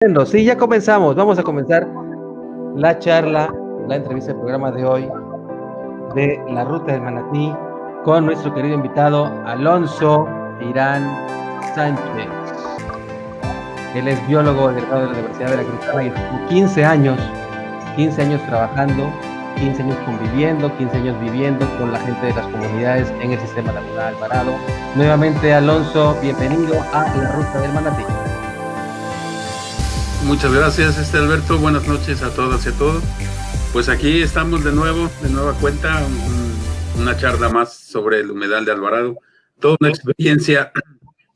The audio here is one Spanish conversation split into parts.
Bueno, sí, ya comenzamos. Vamos a comenzar la charla, la entrevista del programa de hoy de la Ruta del Manatí con nuestro querido invitado Alonso Irán Sánchez. Él es biólogo egresado de la Universidad Veracruzana y estuvo 15 años trabajando, 15 años conviviendo, 15 años viviendo con la gente de las comunidades en el sistema lagunar Alvarado. Nuevamente, Alonso, bienvenido a la Ruta del Manatí. Muchas gracias, Alberto. Buenas noches a todas y a todos. Pues aquí estamos de nueva cuenta, una charla más sobre el humedal de Alvarado. Toda una experiencia,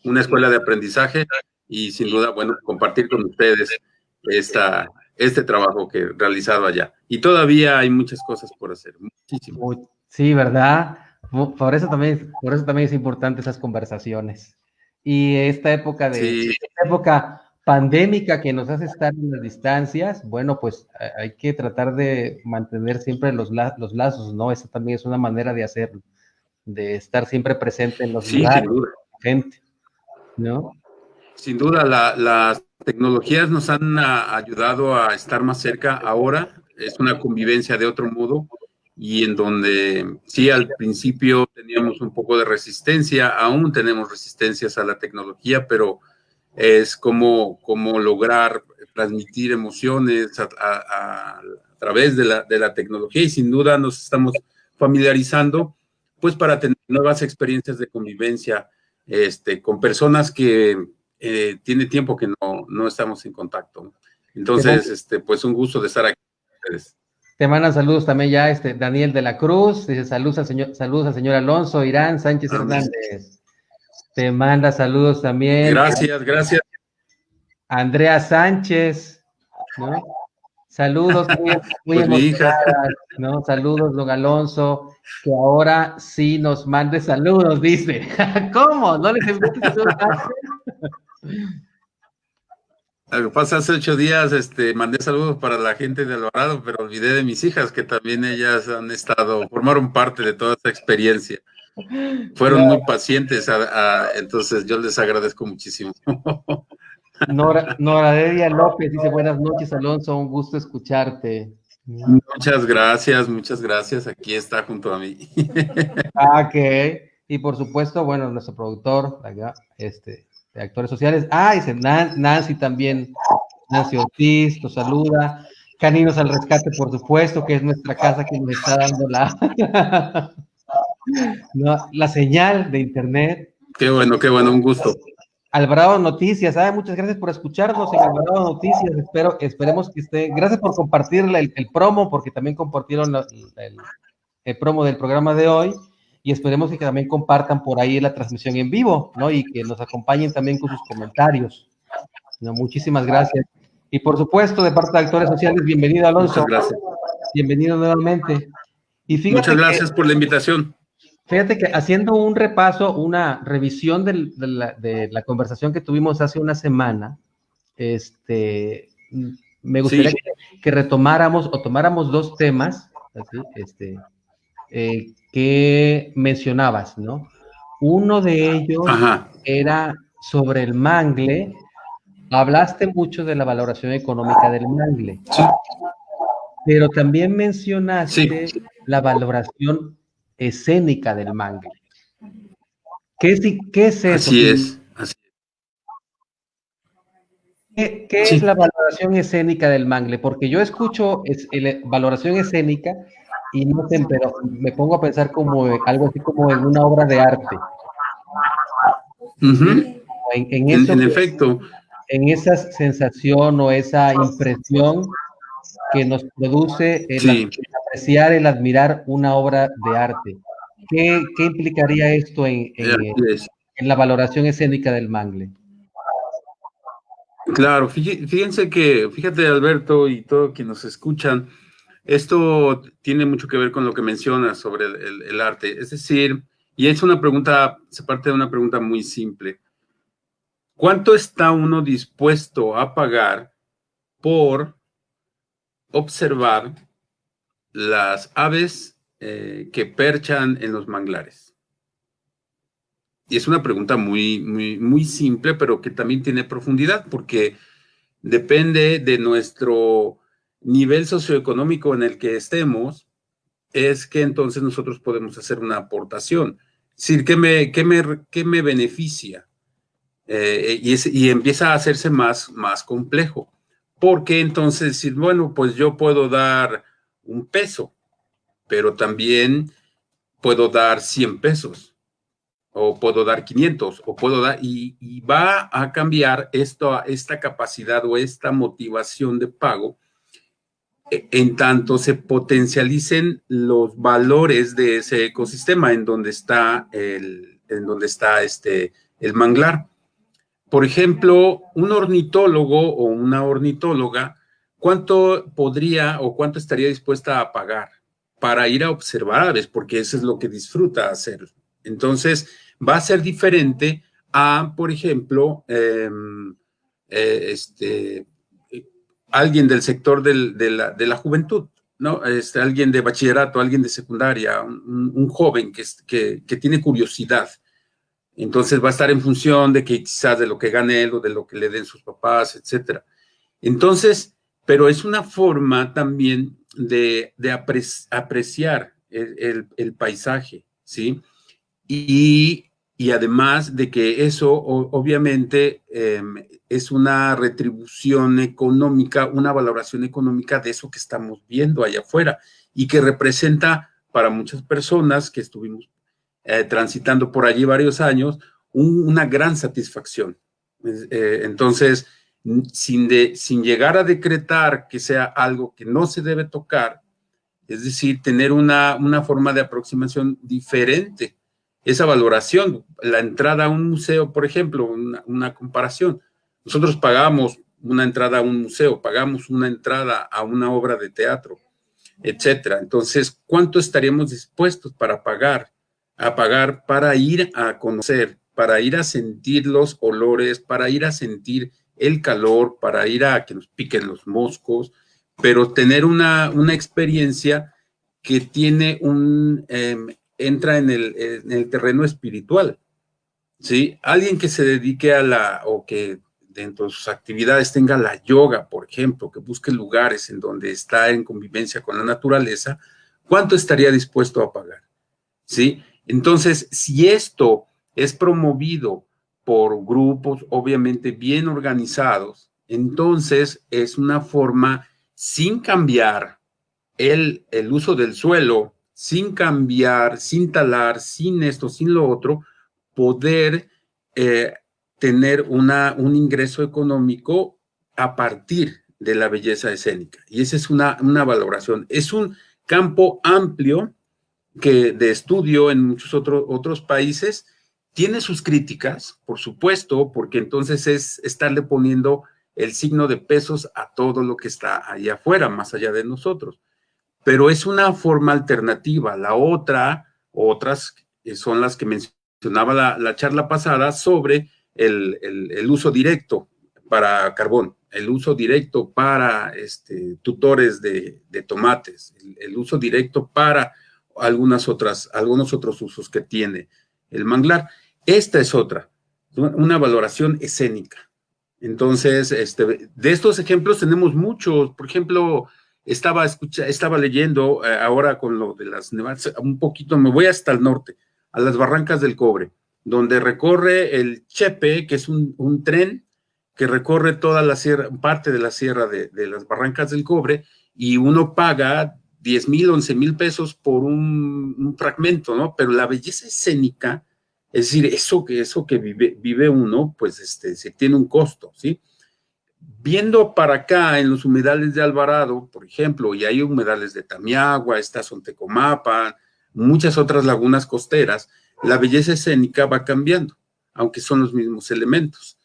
una escuela de aprendizaje y sin duda, bueno, compartir con ustedes este trabajo que he realizado allá. Y todavía hay muchas cosas por hacer, muchísimas. Sí, ¿verdad? Por eso también es importante esas conversaciones. Y esta época pandémica que nos hace estar en las distancias, bueno, pues hay que tratar de mantener siempre los lazos, ¿no? Esa también es una manera de hacerlo, de estar siempre presente en los lugares, Sin duda. gente, ¿no? Sin duda, las tecnologías nos han ayudado a estar más cerca. Ahora es una convivencia de otro modo y en donde sí al principio teníamos un poco de resistencia, aún tenemos resistencias a la tecnología, pero es como lograr transmitir emociones a través de la tecnología y sin duda nos estamos familiarizando pues para tener nuevas experiencias de convivencia con personas que tiene tiempo que no estamos en contacto. Entonces, pues un gusto de estar aquí con ustedes. Te mandan saludos también ya Daniel de la Cruz, dice saludos al señor Alonso Irán Sánchez Hernández. Te manda saludos también. Gracias. Andrea Sánchez, ¿no? Saludos muy pues emocionadas, ¿no? Saludos, don Alonso, que ahora sí nos mande saludos, dice. ¿Cómo? ¿No les enviaste saludos antes? Lo que pasa, hace 8 días mandé saludos para la gente de Alvarado, pero olvidé de mis hijas, que también ellas formaron parte de toda esta experiencia. Fueron muy pacientes, entonces yo les agradezco muchísimo. Nora Dedia López dice, buenas noches, Alonso, un gusto escucharte. Muchas gracias, aquí está junto a mí. Ok, y por supuesto, bueno, nuestro productor, de Actores Sociales, dice Nancy también, Nancy Ortiz, nos saluda, Caninos al Rescate, por supuesto, que es nuestra casa que nos está dando la señal de internet. Qué bueno, un gusto. Alvarado Noticias, muchas gracias por escucharnos en Alvarado Noticias, esperemos que esté, gracias por compartir el promo, porque también compartieron el promo del programa de hoy, y esperemos que también compartan por ahí la transmisión en vivo, ¿no? Y que nos acompañen también con sus comentarios, ¿no? Muchísimas gracias. Y por supuesto, de parte de Actores Sociales, bienvenido, Alonso. Muchas gracias. Bienvenido nuevamente. Y muchas gracias por la invitación. Fíjate que haciendo un repaso, una revisión de la conversación que tuvimos hace una semana, me gustaría que retomáramos o tomáramos dos temas, así, que mencionabas, ¿no? Uno de ellos era sobre el mangle. Hablaste mucho de la valoración económica del mangle, pero también mencionaste la valoración escénica del mangle. ¿Qué es eso? Así es. ¿Qué es la valoración escénica del mangle? Porque yo escucho valoración escénica y no sé, pero me pongo a pensar como algo así como en una obra de arte. En efecto. En esa sensación o esa impresión que nos produce el apreciar, el admirar una obra de arte. ¿Qué implicaría esto en la valoración escénica del mangle? Claro, fíjate Alberto y todos quienes nos escuchan, esto tiene mucho que ver con lo que mencionas sobre el arte, es decir, y es una pregunta, se parte de una pregunta muy simple. ¿Cuánto está uno dispuesto a pagar por observar las aves que perchan en los manglares? Y es una pregunta muy simple, pero que también tiene profundidad, porque depende de nuestro nivel socioeconómico en el que estemos, es que entonces nosotros podemos hacer una aportación. Es decir, ¿qué me beneficia? Y empieza a hacerse más complejo. Porque entonces decir, bueno, pues yo puedo dar 1 peso, pero también puedo dar 100 pesos, o puedo dar 500, o puedo dar, y va a cambiar esta capacidad o esta motivación de pago en tanto se potencialicen los valores de ese ecosistema en donde está el manglar. Por ejemplo, un ornitólogo o una ornitóloga, ¿cuánto podría o cuánto estaría dispuesta a pagar para ir a observar aves? Porque eso es lo que disfruta hacer. Entonces, va a ser diferente a, por ejemplo, alguien del sector de la juventud, ¿no? Alguien de bachillerato, alguien de secundaria, un joven que tiene curiosidad. Entonces va a estar en función de que quizás de lo que gane él o de lo que le den sus papás, etcétera. Entonces, pero es una forma también de apreciar el paisaje, ¿sí? Y además de que eso obviamente es una retribución económica, una valoración económica de eso que estamos viendo allá afuera y que representa para muchas personas que estuvimos transitando por allí varios años una gran satisfacción. Entonces, sin llegar a decretar que sea algo que no se debe tocar, es decir, tener una forma de aproximación diferente. Esa valoración, la entrada a un museo, por ejemplo, una comparación. Nosotros pagamos una entrada a un museo, pagamos una entrada a una obra de teatro, etcétera. Entonces, ¿cuánto estaríamos dispuestos para pagar para ir a conocer, para ir a sentir los olores, para ir a sentir el calor, para ir a que nos piquen los moscos, pero tener una experiencia que tiene entra en el terreno espiritual, ¿sí? Alguien que se dedique o que dentro de sus actividades tenga la yoga, por ejemplo, que busque lugares en donde está en convivencia con la naturaleza, ¿cuánto estaría dispuesto a pagar? ¿Sí? Entonces, si esto es promovido por grupos obviamente bien organizados, entonces es una forma sin cambiar el uso del suelo, sin cambiar, sin talar, sin esto, sin lo otro, poder tener un ingreso económico a partir de la belleza escénica. Y esa es una valoración. Es un campo amplio de estudio en muchos otros países. Tiene sus críticas, por supuesto, porque entonces es estarle poniendo el signo de pesos a todo lo que está allá afuera, más allá de nosotros. Pero es una forma alternativa. Otras son las que mencionaba la charla pasada sobre el uso directo para carbón, el uso directo para tutores de tomates, el uso directo para algunos otros usos que tiene el manglar. Esta es otra, una valoración escénica. Entonces, de estos ejemplos tenemos muchos. Por ejemplo, estaba leyendo ahora con lo de las nevadas, un poquito, me voy hasta el norte, a las Barrancas del Cobre, donde recorre el Chepe, que es un tren que recorre toda la sierra, parte de la sierra de las Barrancas del Cobre, y uno paga 10,000, 11,000 pesos por un fragmento, ¿no? Pero la belleza escénica, es decir, eso que vive uno, pues se tiene un costo, ¿sí? Viendo para acá en los humedales de Alvarado, por ejemplo, y hay humedales de Tamiagua, está Sontecomapan, muchas otras lagunas costeras, la belleza escénica va cambiando, aunque son los mismos elementos.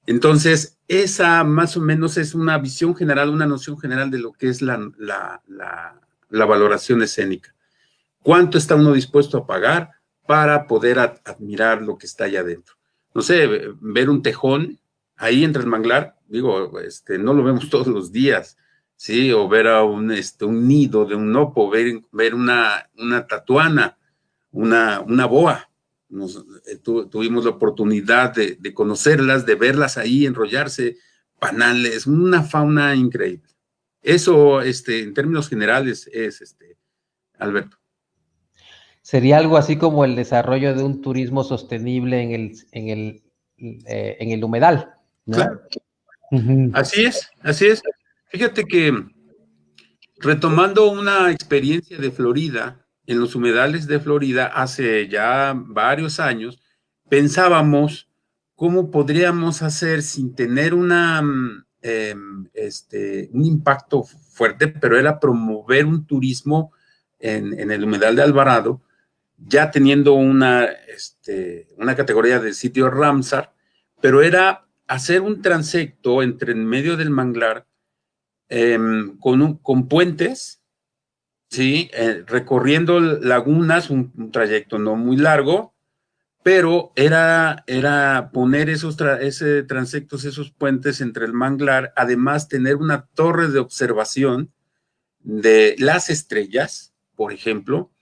Entonces, esa más o menos es una visión general, una noción general de lo que es la valoración escénica. ¿Cuánto está uno dispuesto a pagar para poder admirar lo que está allá adentro? No sé, ver un tejón ahí entre el manglar, digo, no lo vemos todos los días, ¿sí? O ver a un nido de un opo, ver una tatuana, una boa. Tuvimos la oportunidad de conocerlas, de verlas ahí enrollarse, panales, una fauna increíble. Eso, en términos generales, es, Alberto. Sería algo así como el desarrollo de un turismo sostenible en el humedal, ¿no? Claro. Así es, así es. Fíjate que retomando una experiencia de Florida, en los humedales de Florida, hace ya varios años, pensábamos cómo podríamos hacer sin tener un impacto fuerte, pero era promover un turismo en el humedal de Alvarado, ya teniendo una categoría de sitio Ramsar, pero era hacer un transecto entre en medio del manglar con puentes, ¿sí? Recorriendo lagunas, un trayecto no muy largo, pero era poner ese transectos, esos puentes entre el manglar, además tener una torre de observación de las estrellas, por ejemplo,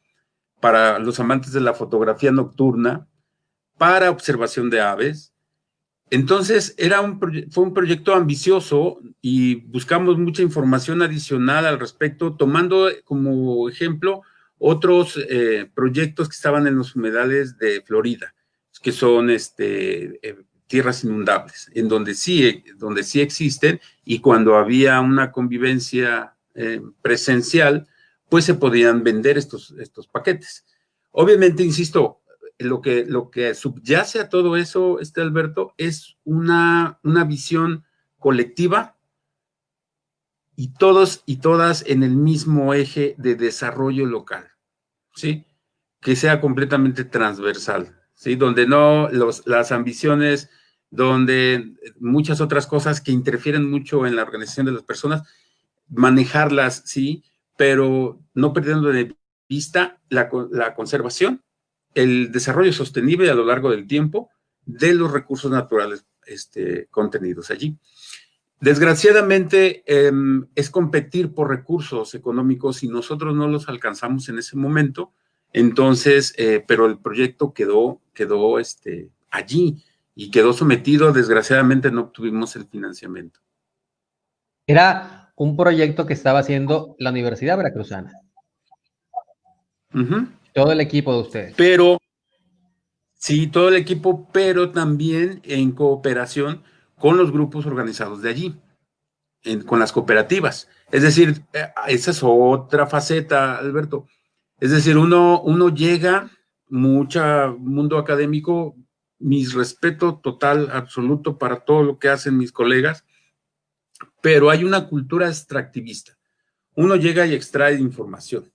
para los amantes de la fotografía nocturna, para observación de aves. Entonces, fue un proyecto ambicioso y buscamos mucha información adicional al respecto, tomando como ejemplo otros proyectos que estaban en los humedales de Florida, que son tierras inundables, en donde sí existen, y cuando había una convivencia presencial, pues se podían vender estos paquetes. Obviamente, insisto, lo que subyace a todo eso, Alberto, es una visión colectiva y todos y todas en el mismo eje de desarrollo local, ¿sí? Que sea completamente transversal, ¿sí? Donde no las ambiciones, donde muchas otras cosas que interfieren mucho en la organización de las personas, manejarlas, sí, pero no perdiendo de vista la conservación, el desarrollo sostenible a lo largo del tiempo de los recursos naturales contenidos allí. Desgraciadamente, es competir por recursos económicos y nosotros no los alcanzamos en ese momento. Entonces, pero el proyecto quedó allí y quedó sometido. Desgraciadamente no obtuvimos el financiamiento. Era un proyecto que estaba haciendo la Universidad Veracruzana. Todo el equipo de ustedes. Pero, sí, todo el equipo, pero también en cooperación con los grupos organizados de allí, con las cooperativas. Es decir, esa es otra faceta, Alberto. Es decir, uno llega, mucho mundo académico, mis respeto total, absoluto para todo lo que hacen mis colegas, pero hay una cultura extractivista. Uno llega y extrae información,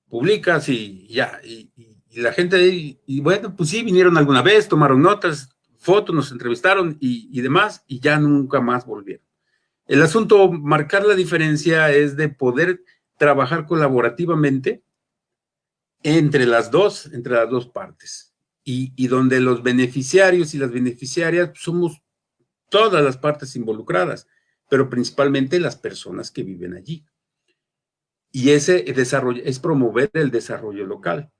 publicas y ya, y la gente, y bueno, pues sí, vinieron alguna vez, tomaron notas, fotos, nos entrevistaron y demás, y ya nunca más volvieron. El asunto, marcar la diferencia, es de poder trabajar colaborativamente entre las dos partes, y donde los beneficiarios y las beneficiarias somos todas las partes involucradas, pero principalmente las personas que viven allí. Y ese desarrollo es promover el desarrollo local.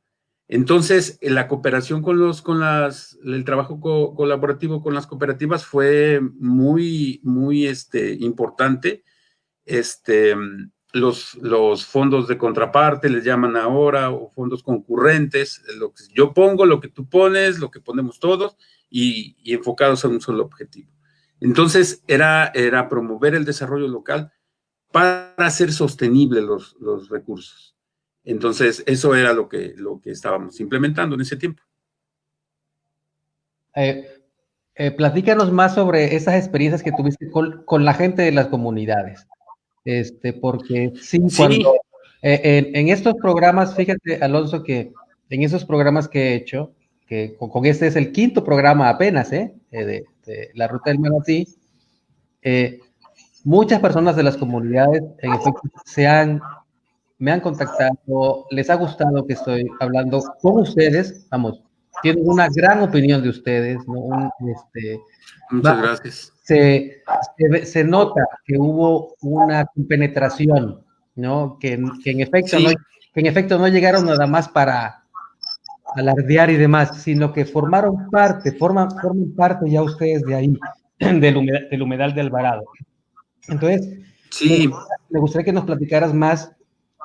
Entonces, la cooperación el trabajo colaborativo con las cooperativas fue muy, muy importante. Los fondos de contraparte, les llaman ahora, o fondos concurrentes, yo pongo, lo que tú pones, lo que ponemos todos, y enfocados a un solo objetivo. Entonces, era promover el desarrollo local para hacer sostenibles los recursos. Entonces, eso era lo que estábamos implementando en ese tiempo. Platícanos más sobre esas experiencias que tuviste con la gente de las comunidades. Porque sí, cuando en estos programas, fíjate, Alonso, que en esos programas que he hecho, que con este es el 5º programa apenas, de la Ruta del Manatí, muchas personas de las comunidades, en efecto, me han contactado, les ha gustado que estoy hablando con ustedes, vamos, tienen una gran opinión de ustedes, ¿no? Muchas gracias. Se nota que hubo una compenetración, ¿no? Que en efecto no llegaron nada más para alardear y demás, sino que forman parte ya ustedes de ahí. del humedal de Alvarado. Entonces, Sí. me gustaría que nos platicaras más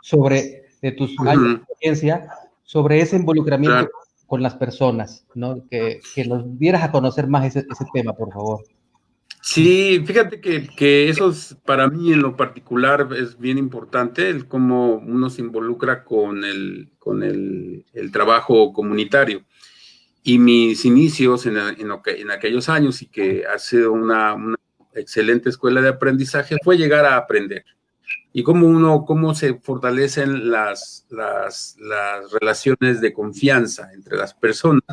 sobre, de tus años de experiencia, sobre ese involucramiento con las personas, ¿no? Que nos dieras a conocer más ese tema, por favor. Sí, fíjate que eso es, para mí en lo particular es bien importante, el cómo uno se involucra con el trabajo comunitario. Y mis inicios en aquellos años, y que ha sido una excelente escuela de aprendizaje, fue llegar a aprender. Y cómo se fortalecen las relaciones de confianza entre las personas,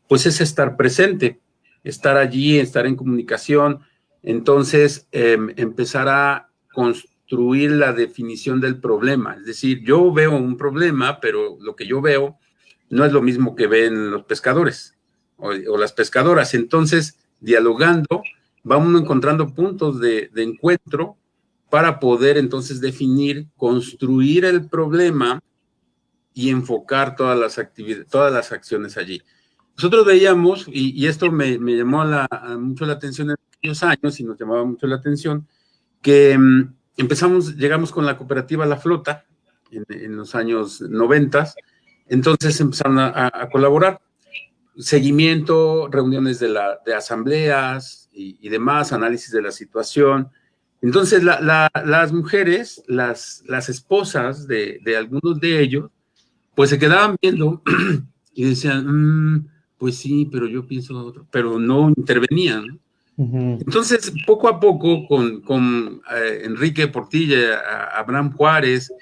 pues es estar presente, estar allí, estar en comunicación. Entonces, empezar a construir la definición del problema. Es decir, yo veo un problema, pero lo que yo veo no es lo mismo que ven los pescadores o las pescadoras. Entonces, dialogando, vamos encontrando puntos de encuentro para poder entonces definir, construir el problema y enfocar todas las actividades, todas las acciones allí. Nosotros veíamos, y esto me llamó mucho la atención en aquellos años, y nos llamaba mucho la atención, que llegamos con la cooperativa La Flota en los años 90, entonces empezaron a colaborar. Seguimiento, reuniones de asambleas y demás, análisis de la situación. Entonces, las mujeres, las esposas de algunos de ellos, pues se quedaban viendo y decían, pues sí, pero yo pienso otro, pero no intervenían, ¿no? Entonces, poco a poco, con Enrique Portilla, Abraham Juárez,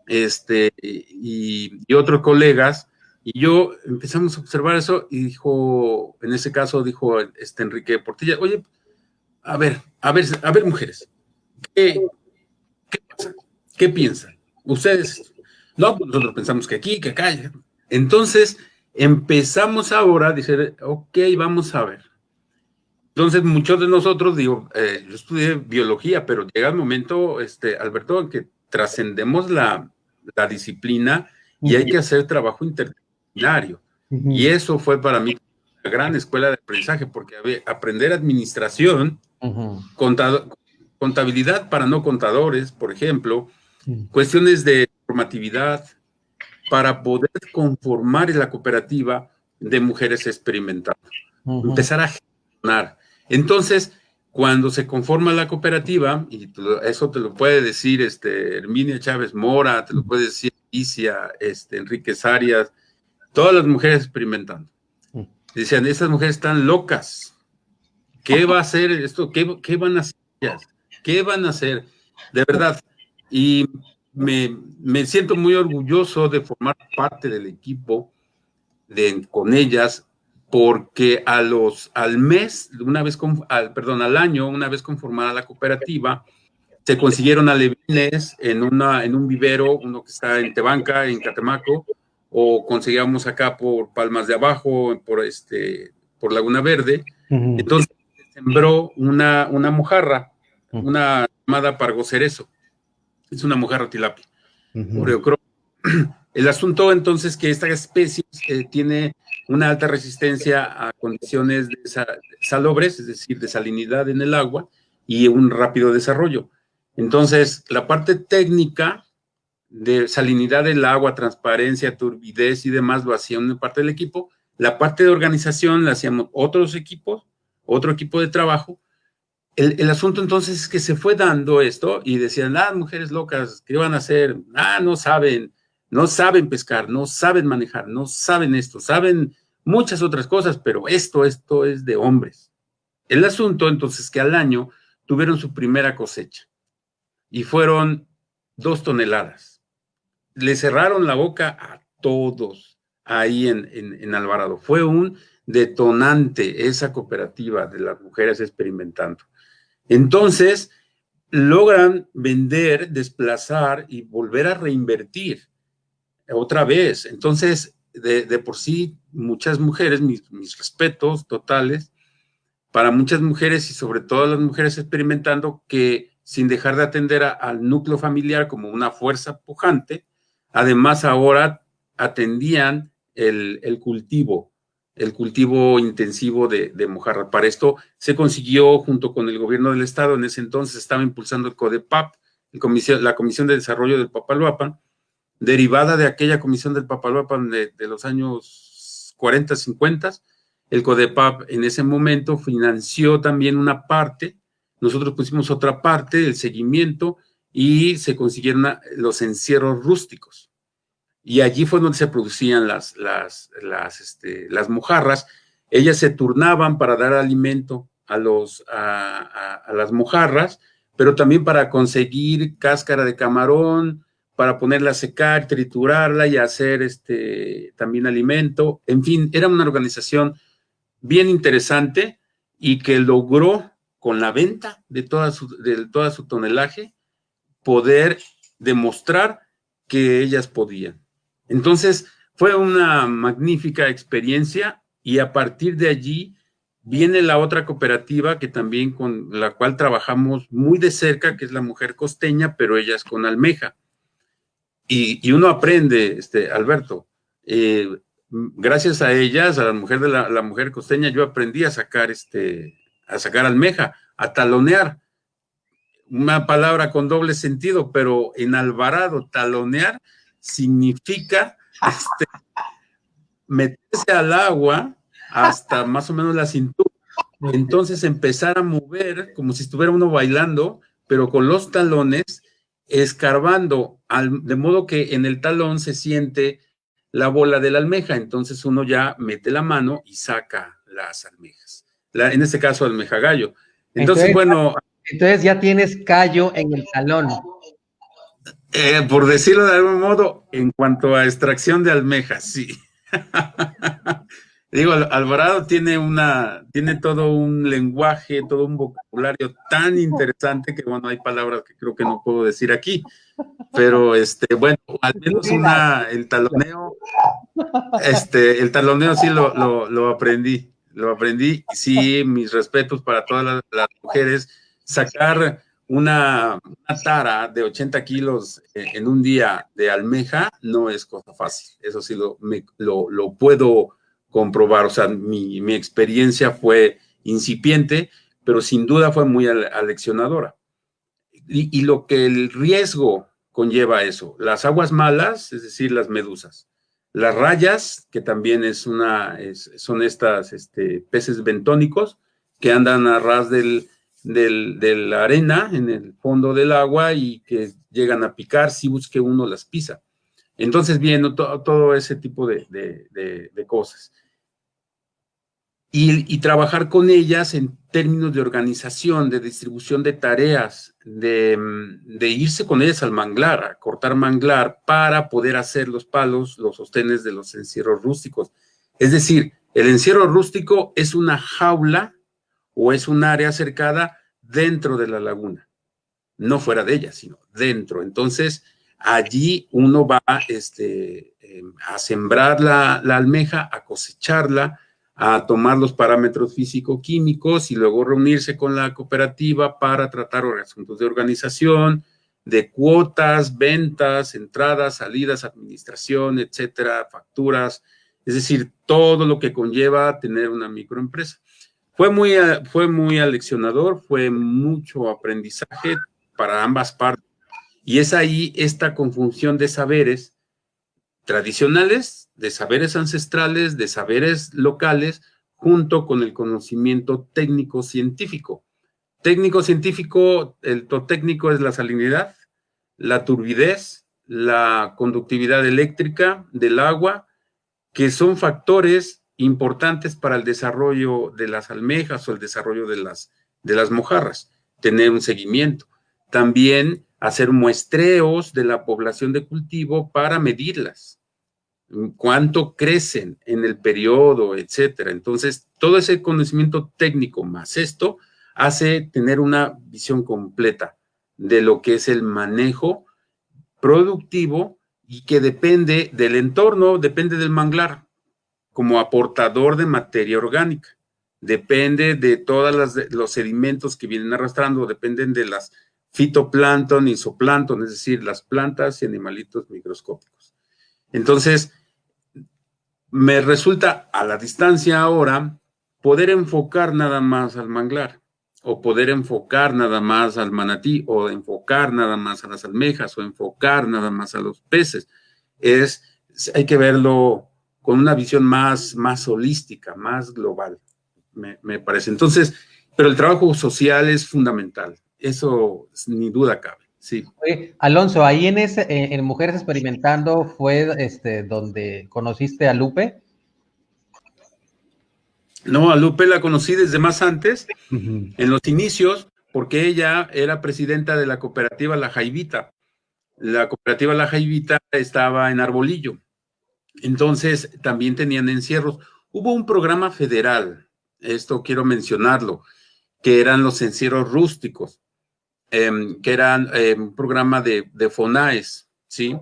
y otros colegas, y yo empezamos a observar eso, y dijo, en ese caso dijo Enrique Portilla, oye, a ver, mujeres, ¿qué pasa? ¿Qué piensan? Ustedes, no, pues nosotros pensamos que aquí, que acá. Entonces, empezamos ahora a decir, ok, vamos a ver. Entonces, muchos de nosotros, digo, yo estudié biología, pero llega el momento, Alberto, en que trascendemos la disciplina y hay que hacer trabajo interdisciplinario. Y eso fue para mí una gran escuela de aprendizaje, porque aprender administración, contabilidad para no contadores, por ejemplo, cuestiones de normatividad, para poder conformar la cooperativa de mujeres experimentadas. Empezar a gestionar. Entonces, cuando se conforma la cooperativa, y eso te lo puede decir Herminia Chávez Mora, te lo puede decir Alicia, Enríquez Arias, todas las mujeres experimentando. Decían, estas mujeres están locas. ¿Qué va a hacer esto? ¿Qué van a hacer ellas? ¿Qué van a hacer? De verdad. Y me siento muy orgulloso de formar parte del equipo con ellas, porque al mes, al año, una vez conformada la cooperativa, se consiguieron alevines en un vivero, uno que está en Tebanca, en Catemaco, o conseguíamos acá por Palmas de Abajo, por Laguna Verde. Entonces sembró una mojarra, una llamada pargo cerezo. Es una mojarra tilapia. El asunto entonces que esta especie tiene una alta resistencia a condiciones salobres, es decir, de salinidad en el agua, y un rápido desarrollo. Entonces, la parte técnica de salinidad del agua, transparencia, turbidez y demás lo hacía una parte del equipo. La parte de organización la hacíamos otro equipo de trabajo. El asunto entonces es que se fue dando esto y decían, mujeres locas, ¿qué van a hacer? No saben pescar, no saben manejar, no saben esto, saben muchas otras cosas, pero esto es de hombres. El asunto entonces que al año tuvieron su primera cosecha y fueron 2 toneladas. Le cerraron la boca a todos ahí en Alvarado. Fue un detonante esa cooperativa de las mujeres experimentando. Entonces, logran vender, desplazar y volver a reinvertir otra vez. Entonces, de por sí, muchas mujeres, mis respetos totales, para muchas mujeres y sobre todo las mujeres experimentando, que sin dejar de atender al núcleo familiar como una fuerza pujante, además ahora atendían el cultivo, el cultivo intensivo de mojarra. Para esto se consiguió, junto con el gobierno del estado, en ese entonces estaba impulsando el CODEPAP, la Comisión de Desarrollo del Papaloapan, derivada de aquella comisión del Papaloapan de los años 40, 50. El CODEPAP en ese momento financió también una parte, nosotros pusimos otra parte, el seguimiento, y se consiguieron los encierros rústicos. Y allí fue donde se producían las mojarras. Ellas se turnaban para dar alimento a las mojarras, pero también para conseguir cáscara de camarón, para ponerla a secar, triturarla y hacer también alimento. En fin, era una organización bien interesante y que logró, con la venta de toda su tonelaje, poder demostrar que ellas podían. Entonces, fue una magnífica experiencia y a partir de allí viene la otra cooperativa que también con la cual trabajamos muy de cerca, que es la Mujer Costeña, pero ella es con almeja. Y uno aprende, Alberto, gracias a ellas, a la Mujer Costeña, yo aprendí a sacar almeja, a talonear. Una palabra con doble sentido, pero en Alvarado, talonear significa meterse al agua hasta más o menos la cintura. Entonces empezar a mover como si estuviera uno bailando, pero con los talones escarbando, de modo que en el talón se siente la bola de la almeja. Entonces uno ya mete la mano y saca las almejas. En este caso, almeja gallo. Entonces, bueno. Entonces ya tienes callo en el talón. Por decirlo de algún modo, en cuanto a extracción de almejas, sí. Digo, Alvarado tiene todo un lenguaje, todo un vocabulario tan interesante que, bueno, hay palabras que creo que no puedo decir aquí, pero bueno, al menos el taloneo sí lo aprendí, sí, mis respetos para todas las mujeres. Sacar una tara de 80 kilos en un día de almeja no es cosa fácil, eso sí lo puedo comprobar. O sea, mi experiencia fue incipiente, pero sin duda fue muy aleccionadora. Y lo que el riesgo conlleva eso, las aguas malas, es decir, las medusas, las rayas, que también son estas peces bentónicos que andan a ras de la arena en el fondo del agua y que llegan a picar si busque uno las pisa. Entonces, viendo todo ese tipo de cosas. Y trabajar con ellas en términos de organización, de distribución de tareas, de irse con ellas al manglar, a cortar manglar para poder hacer los palos, los sostenes de los encierros rústicos. Es decir, el encierro rústico es una jaula o es un área cercada dentro de la laguna, no fuera de ella, sino dentro. Entonces, allí uno va a sembrar la almeja, a cosecharla, a tomar los parámetros físico-químicos y luego reunirse con la cooperativa para tratar asuntos de organización, de cuotas, ventas, entradas, salidas, administración, etcétera, facturas, es decir, todo lo que conlleva tener una microempresa. Fue muy aleccionador, fue mucho aprendizaje para ambas partes. Y es ahí esta conjunción de saberes tradicionales, de saberes ancestrales, de saberes locales, junto con el conocimiento técnico-científico. Técnico-científico, el técnico es la salinidad, la turbidez, la conductividad eléctrica del agua, que son factores importantes para el desarrollo de las almejas o el desarrollo de las mojarras, tener un seguimiento. También hacer muestreos de la población de cultivo para medirlas, cuánto crecen en el periodo, etcétera. Entonces, todo ese conocimiento técnico más esto hace tener una visión completa de lo que es el manejo productivo y que depende del entorno, depende del manglar como aportador de materia orgánica. Depende de todos los sedimentos que vienen arrastrando, dependen de las fitoplancton y zooplancton, es decir, las plantas y animalitos microscópicos. Entonces, me resulta a la distancia ahora poder enfocar nada más al manglar, o poder enfocar nada más al manatí, o enfocar nada más a las almejas, o enfocar nada más a los peces. Hay que verlo con una visión más holística, más global, me parece. Entonces, pero el trabajo social es fundamental, eso ni duda cabe, sí. Oye, Alonso, ahí en Mujeres Experimentando fue donde conociste a Lupe. No, a Lupe la conocí desde más antes, Uh-huh. en los inicios, porque ella era presidenta de la cooperativa La Jaivita. La cooperativa La Jaivita estaba en Arbolillo, entonces también tenían encierros. Hubo un programa federal, esto quiero mencionarlo, que eran los encierros rústicos, que eran un programa de FONAES, ¿sí?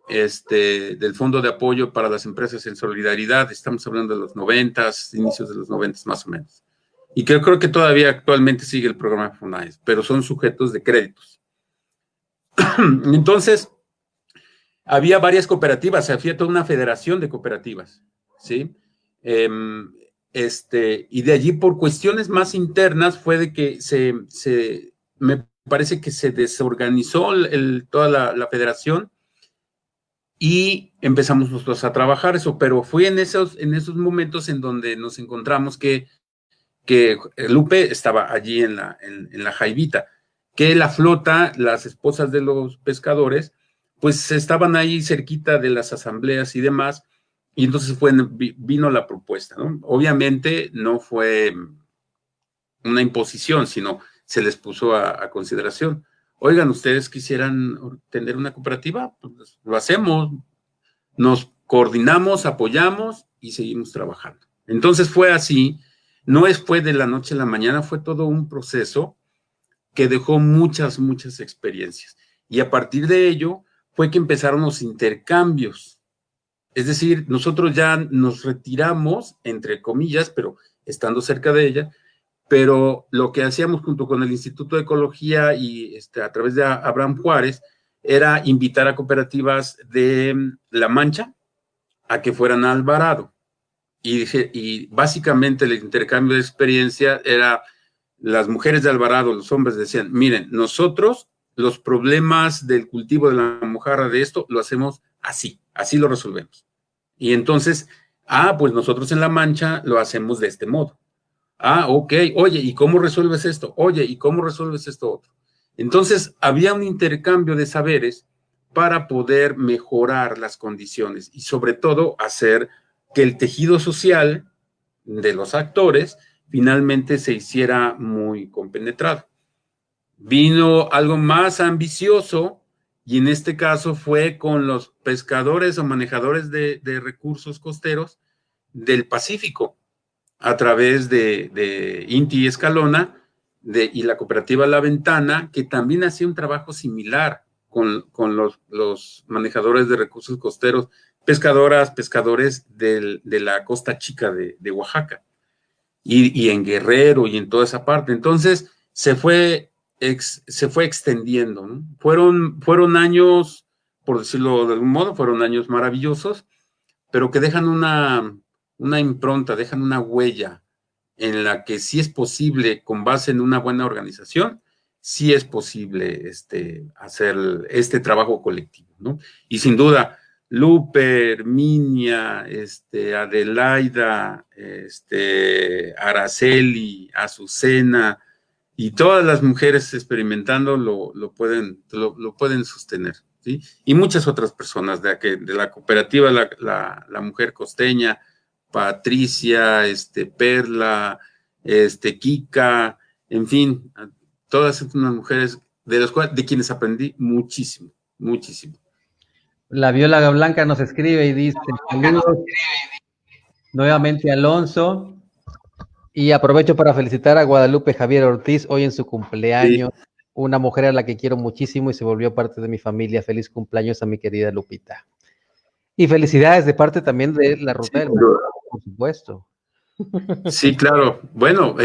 Del Fondo de Apoyo para las Empresas en Solidaridad. Estamos hablando de los 90s, inicios de los 90s más o menos. Y creo que todavía actualmente sigue el programa FONAES, pero son sujetos de créditos. Entonces, había varias cooperativas, había toda una federación de cooperativas, ¿sí? Y de allí, por cuestiones más internas, fue de que me parece que se desorganizó toda la federación y empezamos nosotros a trabajar eso, pero fue en esos momentos en donde nos encontramos que Lupe estaba allí en la Jaivita, que la flota, las esposas de los pescadores, pues estaban ahí cerquita de las asambleas y demás, y entonces vino la propuesta, ¿no? Obviamente no fue una imposición, sino se les puso a consideración. Oigan, ¿ustedes quisieran tener una cooperativa? Pues lo hacemos, nos coordinamos, apoyamos y seguimos trabajando. Entonces fue así, fue de la noche a la mañana, fue todo un proceso que dejó muchas experiencias. Y a partir de ello fue que empezaron los intercambios. Es decir, nosotros ya nos retiramos, entre comillas, pero estando cerca de ella, pero lo que hacíamos junto con el Instituto de Ecología y a través de Abraham Juárez era invitar a cooperativas de La Mancha a que fueran a Alvarado. Y básicamente el intercambio de experiencia era, las mujeres de Alvarado, los hombres decían, miren, nosotros los problemas del cultivo de la mojarra de esto lo hacemos así lo resolvemos. Y entonces, pues nosotros en La Mancha lo hacemos de este modo. Ok, oye, ¿y cómo resuelves esto? Oye, ¿y cómo resuelves esto otro? Entonces, había un intercambio de saberes para poder mejorar las condiciones y sobre todo hacer que el tejido social de los actores finalmente se hiciera muy compenetrado. Vino algo más ambicioso y en este caso fue con los pescadores o manejadores de recursos costeros del Pacífico, a través de Inti Escalona y la cooperativa La Ventana, que también hacía un trabajo similar con los manejadores de recursos costeros, pescadores de la costa chica de Oaxaca, y en Guerrero y en toda esa parte. Entonces se fue extendiendo, ¿no? Fueron años, por decirlo de algún modo, fueron años maravillosos, pero que dejan una impronta, dejan una huella en la que sí es posible, con base en una buena organización, sí es posible hacer este trabajo colectivo, ¿no? Y sin duda, Lupe, Herminia, Adelaida, Araceli, Azucena y todas las mujeres experimentando lo pueden sostener, ¿sí? Y muchas otras personas de la cooperativa, la mujer costeña, Patricia, Perla, Kika, en fin, todas unas mujeres de quienes aprendí muchísimo. La Viola Blanca nos escribe y dice, saludos nuevamente Alonso, y aprovecho para felicitar a Guadalupe Javier Ortiz hoy en su cumpleaños, sí. Una mujer a la que quiero muchísimo y se volvió parte de mi familia. Feliz cumpleaños a mi querida Lupita. Y felicidades de parte también de la Ruta del Mundo, por supuesto. Sí, claro. Bueno,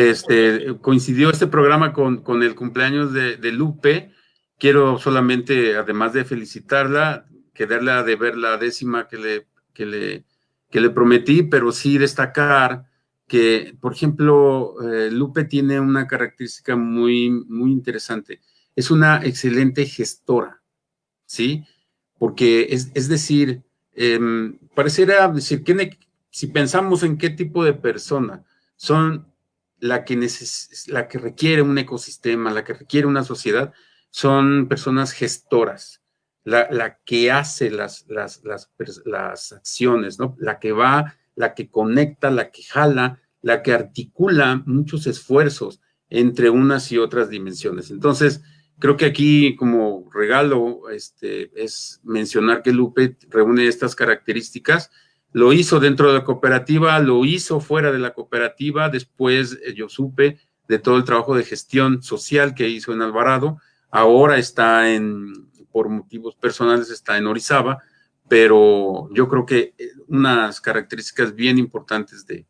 coincidió este programa con el cumpleaños de Lupe. Quiero solamente, además de felicitarla, quedarle a deber la décima que le le prometí, pero sí destacar que, por ejemplo, Lupe tiene una característica muy, muy interesante. Es una excelente gestora, ¿sí? Porque es decir, pareciera decir, si pensamos en qué tipo de persona son la que requiere un ecosistema, la que requiere una sociedad, son personas gestoras, la que hace las acciones, ¿no? La que va, la que conecta, la que jala, la que articula muchos esfuerzos entre unas y otras dimensiones. Entonces, creo que aquí como regalo es mencionar que Lupe reúne estas características. Lo hizo dentro de la cooperativa, lo hizo fuera de la cooperativa. Después yo supe de todo el trabajo de gestión social que hizo en Alvarado. Ahora está por motivos personales, está en Orizaba, pero yo creo que unas características bien importantes de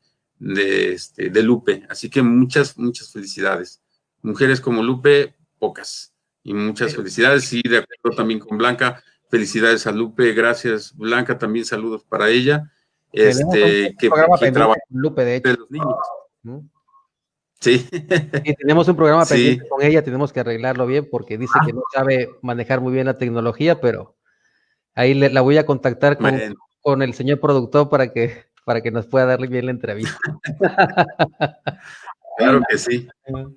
Lupe. Así que muchas, muchas felicidades. Mujeres como Lupe, pocas. Y muchas felicidades. Y de acuerdo también con Blanca, felicidades a Lupe. Gracias, Blanca. También saludos para ella. Tenemos un programa Que pendiente trabaja con Lupe, de de hecho. los niños. ¿Mm? Sí. Y tenemos un programa Sí. pendiente con ella, tenemos que arreglarlo bien porque dice que no sabe manejar muy bien la tecnología, pero ahí la voy a contactar Bueno, con el señor productor para que nos pueda darle bien la entrevista. claro que sí.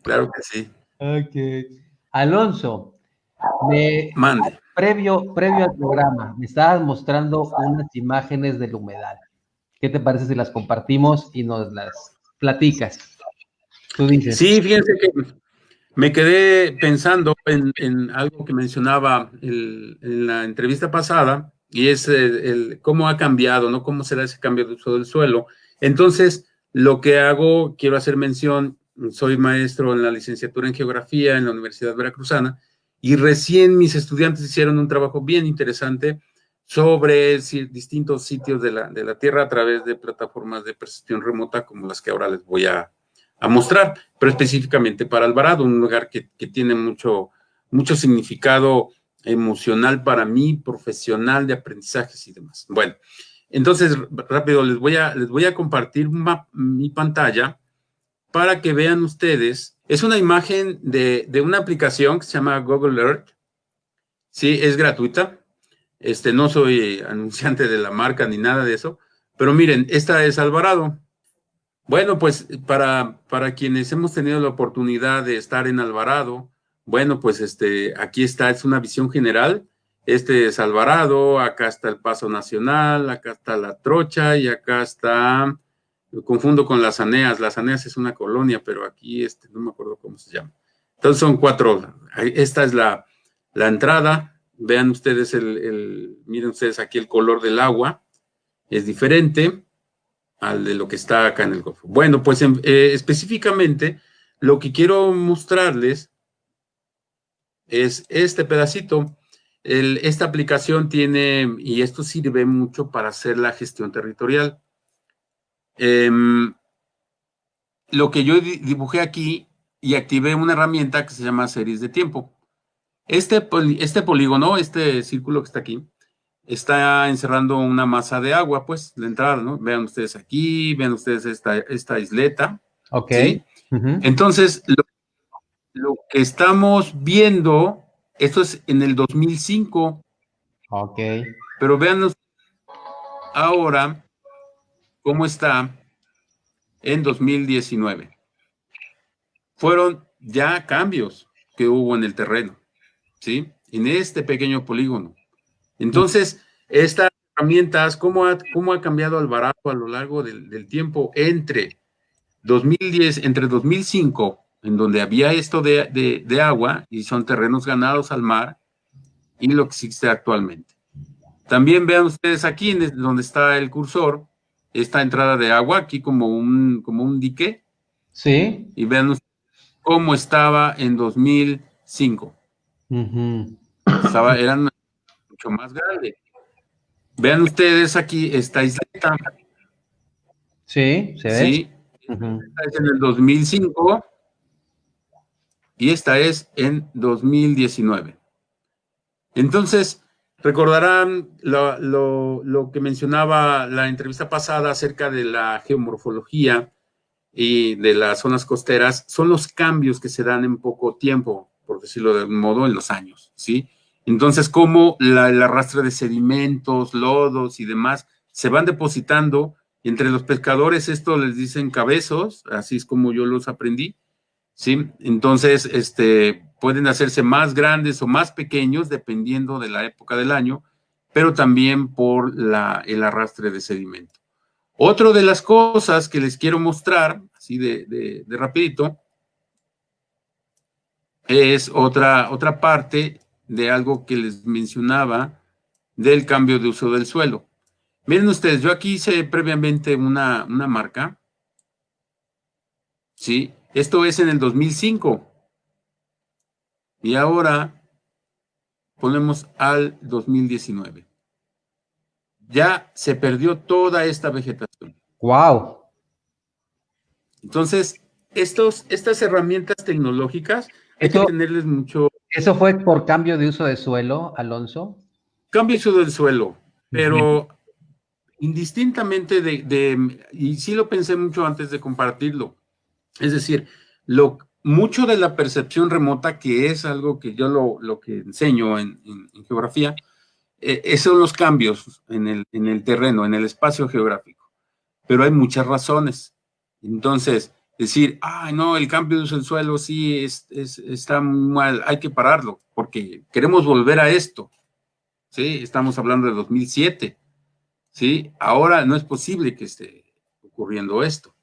Claro que sí. Ok. Alonso, Mande. previo al programa, me estabas mostrando unas imágenes del humedal. ¿Qué te parece si las compartimos y nos las platicas? Tú dices. Sí, fíjense que me quedé pensando en algo que mencionaba en la entrevista pasada, y es cómo ha cambiado, ¿no? Cómo será ese cambio de uso del suelo. Entonces, lo que hago, quiero hacer mención, soy maestro en la licenciatura en Geografía en la Universidad Veracruzana, y recién mis estudiantes hicieron un trabajo bien interesante sobre distintos sitios de la Tierra a través de plataformas de percepción remota como las que ahora les voy a mostrar, pero específicamente para Alvarado, un lugar que tiene mucho significado emocional para mí, profesional, de aprendizajes y demás. Bueno, entonces, rápido, les voy a compartir mi pantalla para que vean ustedes. Es una imagen de una aplicación que se llama Google Earth. Sí, es gratuita. No soy anunciante de la marca ni nada de eso, pero miren, esta es Alvarado. Bueno, pues para quienes hemos tenido la oportunidad de estar en Alvarado, bueno, pues aquí está, es una visión general. Este es Alvarado, acá está el Paso Nacional, acá está La Trocha y acá está, lo confundo con Las Aneas. Las Aneas es una colonia, pero aquí no me acuerdo cómo se llama. Entonces son 4. Esta es la entrada. Vean ustedes miren ustedes aquí el color del agua, es diferente al de lo que está acá en el Golfo. Bueno, pues específicamente lo que quiero mostrarles es este pedacito. Esta aplicación tiene, y esto sirve mucho para hacer la gestión territorial. Lo que yo dibujé aquí y activé una herramienta que se llama series de tiempo. Este polígono, este círculo que está aquí, está encerrando una masa de agua, pues, de entrada, ¿no? Vean ustedes aquí, vean ustedes esta isleta, Ok. ¿sí? Entonces, lo que estamos viendo, esto es en el 2005, Ok. pero vean ahora cómo está en 2019. Fueron ya cambios que hubo en el terreno, ¿sí? En este pequeño polígono. Entonces, estas herramientas, ¿cómo ha cambiado Alvarado a lo largo del tiempo entre 2010, entre 2005, en donde había esto de agua y son terrenos ganados al mar, y lo que existe actualmente? También vean ustedes aquí, donde está el cursor, esta entrada de agua, aquí como un dique, Sí. y vean ustedes cómo estaba en 2005. Eran mucho más grandes. Vean ustedes aquí esta isleta, Sí, ¿se ve? ¿sí? Esta es en el 2005 y esta es en 2019. Entonces, Recordarán lo que mencionaba la entrevista pasada acerca de la geomorfología y de las zonas costeras, son los cambios que se dan en poco tiempo, por decirlo de algún modo, en los años, ¿sí? Entonces, cómo el arrastre de sedimentos, lodos y demás se van depositando entre los pescadores, esto les dicen cabezos, así es como yo los aprendí, ¿sí? Entonces, pueden hacerse más grandes o más pequeños dependiendo de la época del año, pero también por el arrastre de sedimento. Otra de las cosas que les quiero mostrar, así de rapidito, es otra parte de algo que les mencionaba del cambio de uso del suelo. Miren ustedes, yo aquí hice previamente una marca, ¿sí? Esto es en el 2005. Y ahora ponemos al 2019. Ya se perdió toda esta vegetación. ¡Wow! Entonces, estas herramientas tecnológicas hay que tenerles mucho... ¿Eso fue por cambio de uso de suelo, Alonso? Cambio de uso del suelo, pero indistintamente y sí lo pensé mucho antes de compartirlo. Es decir, mucho de la percepción remota, que es algo que yo lo que enseño en geografía, esos son los cambios en el terreno, en el espacio geográfico. Pero hay muchas razones. Entonces, decir, no, el cambio de uso del suelo sí está mal, hay que pararlo, porque queremos volver a esto. ¿Sí? Estamos hablando de 2007. ¿Sí? Ahora no es posible que esté ocurriendo esto.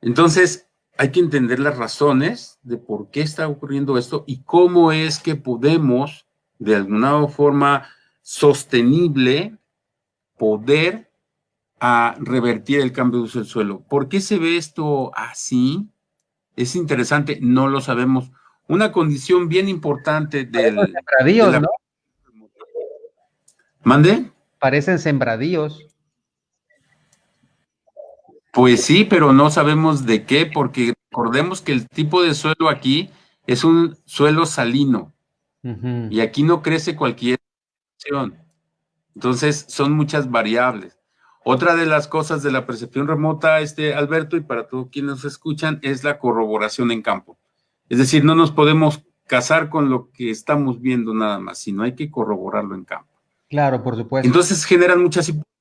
Entonces, hay que entender las razones de por qué está ocurriendo esto y cómo es que podemos, de alguna forma sostenible, poder revertir el cambio de uso del suelo. ¿Por qué se ve esto así? Es interesante, no lo sabemos. Una condición bien importante Parecen sembradíos, ¿no? ¿Mande? Parecen sembradíos. Pues sí, pero no sabemos de qué, porque recordemos que el tipo de suelo aquí es un suelo salino y aquí no crece cualquier acción. Entonces, son muchas variables. Otra de las cosas de la percepción remota, Alberto, y para todos quienes nos escuchan, es la corroboración en campo. Es decir, no nos podemos casar con lo que estamos viendo nada más, sino hay que corroborarlo en campo. Claro, por supuesto. Entonces, generan muchas hipótesis,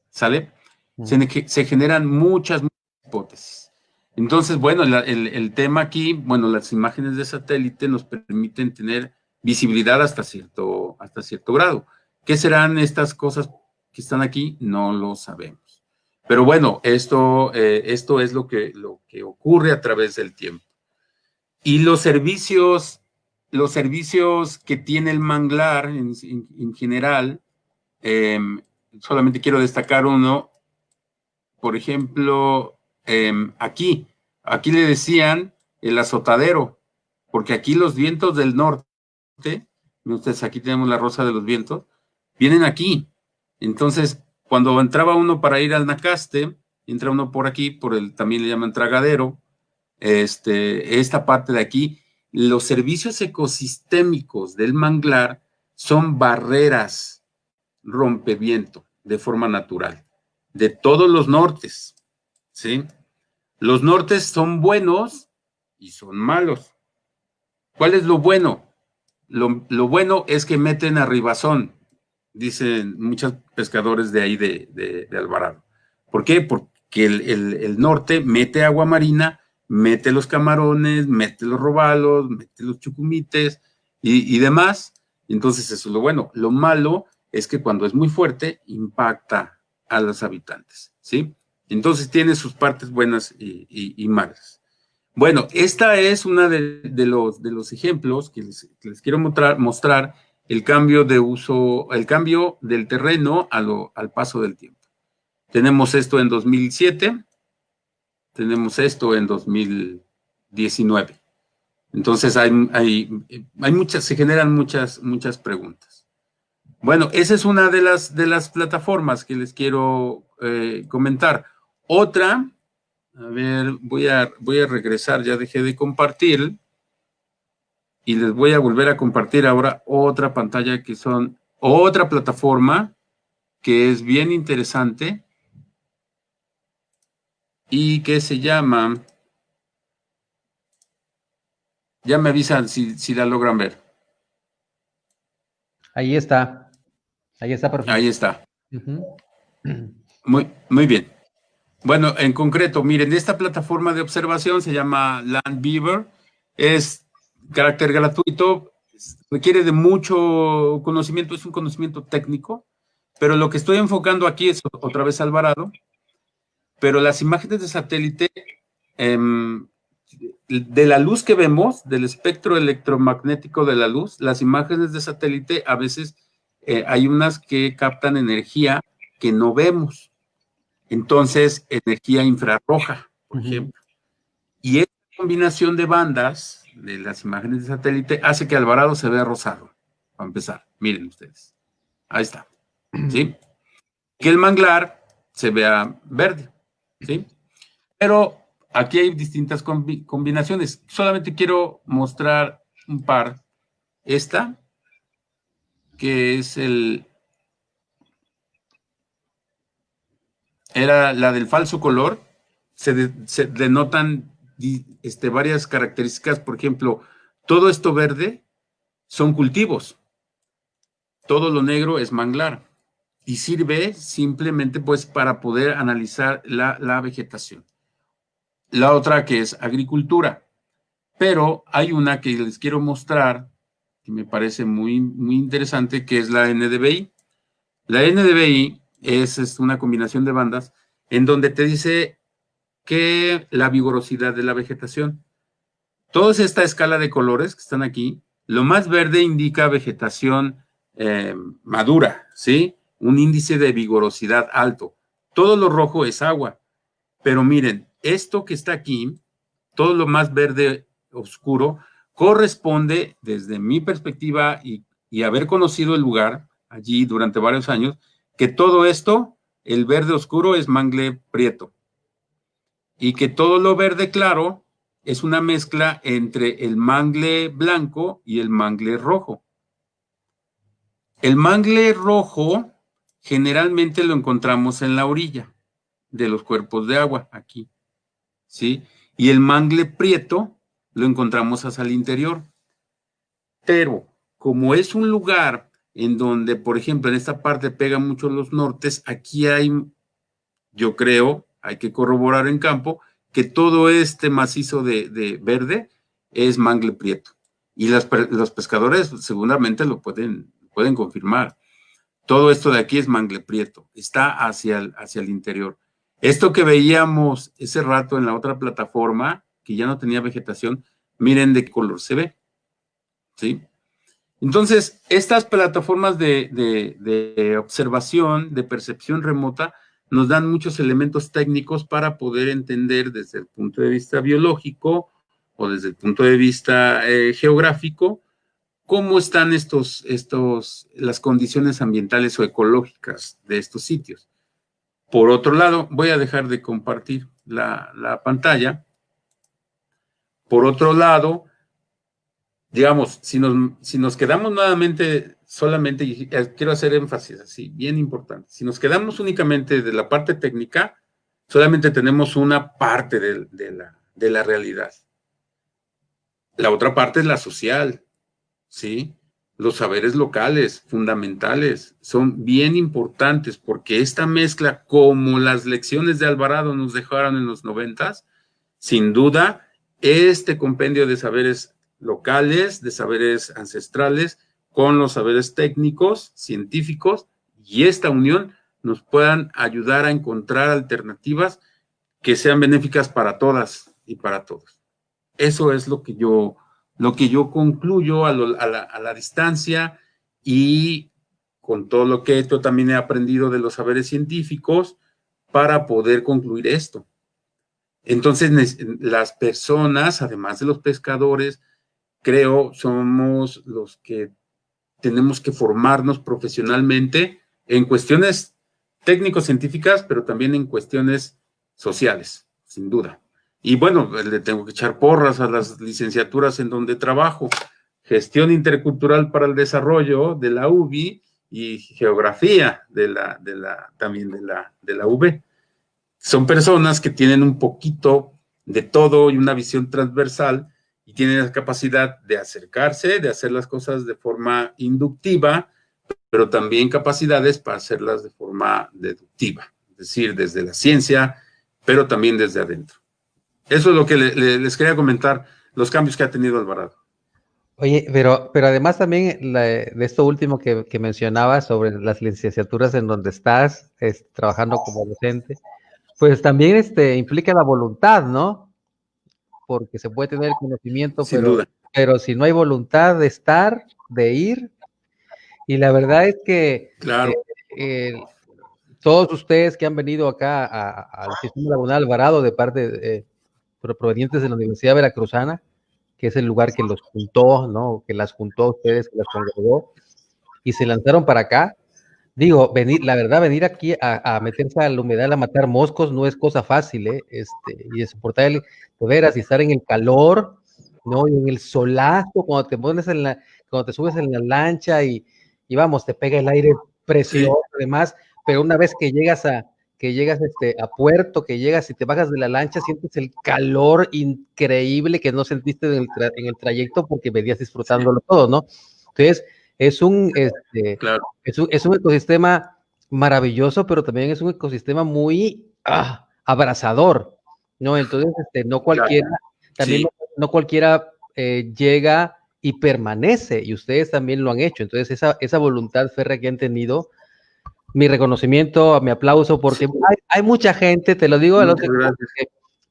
¿sale? Se generan muchas hipótesis. Entonces, bueno, el tema aquí, bueno, las imágenes de satélite nos permiten tener visibilidad hasta cierto grado. ¿Qué serán estas cosas que están aquí? No lo sabemos. Pero bueno, esto es lo que ocurre a través del tiempo. Y los servicios que tiene el manglar en general, solamente quiero destacar uno. Por ejemplo, aquí le decían el azotadero, porque aquí los vientos del norte, ustedes aquí tenemos la rosa de los vientos, vienen aquí. Entonces, cuando entraba uno para ir al Nacaste, entra uno por aquí, también le llaman tragadero, esta parte de aquí, los servicios ecosistémicos del manglar son barreras rompeviento de forma natural, de todos los nortes, ¿sí? Los nortes son buenos y son malos. ¿Cuál es lo bueno? Lo bueno es que meten a Ribazón, dicen muchos pescadores de ahí de Alvarado. ¿Por qué? Porque el norte mete agua marina, mete los camarones, mete los robalos, mete los chucumites y demás. Entonces eso es lo bueno. Lo malo es que cuando es muy fuerte impacta a los habitantes, ¿sí? Entonces tiene sus partes buenas y malas. Bueno, esta es una de los ejemplos que les quiero mostrar el cambio de uso, el cambio del terreno al paso del tiempo. Tenemos esto en 2007, tenemos esto en 2019. Entonces se generan muchas preguntas. Bueno, esa es una de las plataformas que les quiero comentar. Otra, a ver, voy a regresar, ya dejé de compartir y les voy a volver a compartir ahora otra pantalla que son otra plataforma que es bien interesante y que se llama, ya me avisan si la logran ver. Ahí está, profe. Ahí está. Ujú. Muy bien. Bueno, en concreto, miren, esta plataforma de observación se llama Landbeaver, es carácter gratuito, requiere de mucho conocimiento, es un conocimiento técnico, pero lo que estoy enfocando aquí es otra vez Alvarado, pero las imágenes de satélite, de la luz que vemos, del espectro electromagnético de la luz, las imágenes de satélite a veces hay unas que captan energía que no vemos. Entonces, energía infrarroja, por ejemplo. Y esta combinación de bandas de las imágenes de satélite hace que Alvarado se vea rosado. Para empezar, miren ustedes. Ahí está. ¿Sí? Que el manglar se vea verde. ¿Sí? Pero aquí hay distintas combinaciones. Solamente quiero mostrar un par. Esta, que es era la del falso color, se denotan varias características. Por ejemplo, todo esto verde son cultivos, todo lo negro es manglar y sirve simplemente pues para poder analizar la vegetación. La otra que es agricultura, pero hay una que les quiero mostrar que me parece muy, muy interesante, que es la NDVI. La NDVI es una combinación de bandas en donde te dice que la vigorosidad de la vegetación. Toda esta escala de colores que están aquí, lo más verde indica vegetación madura, ¿sí? Un índice de vigorosidad alto. Todo lo rojo es agua. Pero miren, esto que está aquí, todo lo más verde oscuro, corresponde, desde mi perspectiva y haber conocido el lugar allí durante varios años, que todo esto, el verde oscuro es mangle prieto. Y que todo lo verde claro es una mezcla entre el mangle blanco y el mangle rojo. El mangle rojo generalmente lo encontramos en la orilla de los cuerpos de agua, aquí, ¿sí? Y el mangle prieto lo encontramos hacia el interior. Pero como es un lugar en donde, por ejemplo, en esta parte pegan mucho los nortes, aquí hay, yo creo, hay que corroborar en campo, que todo este macizo de verde es mangle prieto. Y los pescadores seguramente lo pueden confirmar. Todo esto de aquí es mangle prieto, está hacia el interior. Esto que veíamos ese rato en la otra plataforma, que ya no tenía vegetación, miren de qué color se ve. ¿Sí? Entonces, estas plataformas de observación, de percepción remota, nos dan muchos elementos técnicos para poder entender desde el punto de vista biológico o desde el punto de vista geográfico cómo están las condiciones ambientales o ecológicas de estos sitios. Por otro lado, voy a dejar de compartir la pantalla. Por otro lado, digamos, si nos quedamos nuevamente solamente, y quiero hacer énfasis así, bien importante, si nos quedamos únicamente de la parte técnica, solamente tenemos una parte de la realidad. La otra parte es la social, ¿sí? Los saberes locales, fundamentales, son bien importantes porque esta mezcla, como las lecciones de Alvarado nos dejaron en los 90s, sin duda, este compendio de saberes locales, de saberes ancestrales, con los saberes técnicos, científicos, y esta unión nos puedan ayudar a encontrar alternativas que sean benéficas para todas y para todos. Eso es lo que yo concluyo a la distancia, y con todo lo que yo también he aprendido de los saberes científicos para poder concluir esto. Entonces, las personas, además de los pescadores, creo, somos los que tenemos que formarnos profesionalmente en cuestiones técnico-científicas, pero también en cuestiones sociales, sin duda. Y bueno, le tengo que echar porras a las licenciaturas en donde trabajo. Gestión Intercultural para el Desarrollo de la UBI y geografía también de la UB. Son personas que tienen un poquito de todo y una visión transversal y tienen la capacidad de acercarse, de hacer las cosas de forma inductiva, pero también capacidades para hacerlas de forma deductiva, es decir, desde la ciencia, pero también desde adentro. Eso es lo que les quería comentar, los cambios que ha tenido Alvarado. Oye, pero además también de esto último que mencionabas sobre las licenciaturas en donde estás trabajando como docente, pues también implica la voluntad, ¿no? Porque se puede tener conocimiento, Sin duda. pero si no hay voluntad de estar, de ir, y la verdad es que claro. Todos ustedes que han venido acá al Sistema Laboral Alvarado de parte provenientes de la Universidad Veracruzana, que es el lugar que los juntó, ¿no? Que las juntó a ustedes, que las congregó, y se lanzaron para acá. Digo, la verdad, venir aquí a meterse a la humedad, a matar moscos, no es cosa fácil, ¿eh? Y de soportar de veras, y estar en el calor, ¿no? Y en el solazo, cuando te subes en la lancha y vamos, te pega el aire precioso, sí. Además, pero una vez que llegas a puerto, que llegas y te bajas de la lancha, sientes el calor increíble que no sentiste en el trayecto porque venías disfrutándolo todo, ¿no? Entonces, es un ecosistema maravilloso, pero también es un ecosistema muy abrazador, ¿no? Entonces, no cualquiera, también no cualquiera llega y permanece, y ustedes también lo han hecho. Entonces, esa voluntad férrea que han tenido, mi reconocimiento, mi aplauso, porque hay mucha gente, te lo digo,